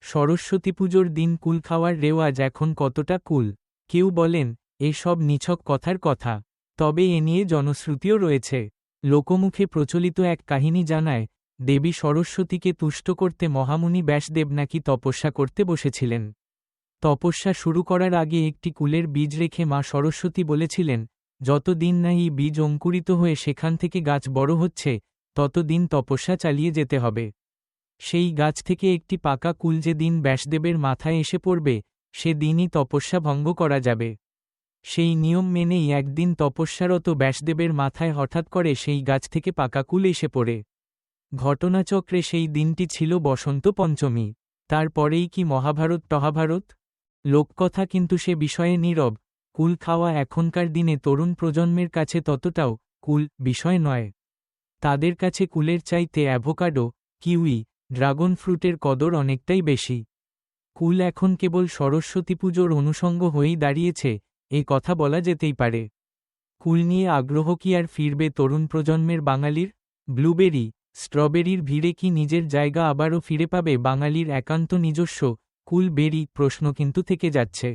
সরস্বতী পুজোর দিন কুল খাওয়ার রেওয়াজ এখন কতটা কুল? কেউ বলেন এসব নিছক কথার কথা, তবে এ নিয়ে জনশ্রুতিও রয়েছে। লোকমুখে প্রচলিত এক কাহিনী জানায়, দেবী সরস্বতীকে তুষ্ট করতে মহামুনি ব্যাসদেব নাকি তপস্যা করতে বসেছিলেন। তপস্যা শুরু করার আগে একটি কুলের বীজ রেখে মা সরস্বতী বলেছিলেন, যতদিন না এই বীজ অঙ্কুরিত হয়ে সেখান থেকে গাছ বড় হচ্ছে, ততদিন তপস্যা চালিয়ে যেতে হবে। সেই গাছ থেকে একটি পাকা কুল যে দিন ব্যাসদেবের মাথায় এসে পড়বে, সে দিনই তপস্যা ভঙ্গ করা যাবে। সেই নিয়ম মেনেই একদিন তপস্যারত ব্যাসদেবের মাথায় হঠাৎ করে সেই গাছ থেকে পাকা কুল এসে পড়ে। ঘটনাচক্রে সেই দিনটি ছিল বসন্ত পঞ্চমী। তারপরেই কি মহাভারত টহাভারত? লোককথা কিন্তু সে বিষয়ে নীরব। কুল খাওয়া এখনকার দিনে তরুণ প্রজন্মের কাছে ততটাও কুল বিষয় নয়। তাদের কাছে কুলের চাইতে অ্যাভোকাডো, কিউই, ড্রাগন ফ্রুটের কদর অনেকটাই বেশি। কুল এখন কেবল সরস্বতী পুজোর অনুষঙ্গ হয়েই দাঁড়িয়েছে, এ কথা বলা যেতেই পারে। কুল নিয়ে আগ্রহ কি আর ফিরবে তরুণ প্রজন্মের বাঙালির? ব্লুবেরি, স্ট্রবেরির ভিড়ে কি নিজের জায়গা আবারও ফিরে পাবে বাঙালির একান্ত নিজস্ব কুল বেরি? প্রশ্ন কিন্তু থেকে যাচ্ছে।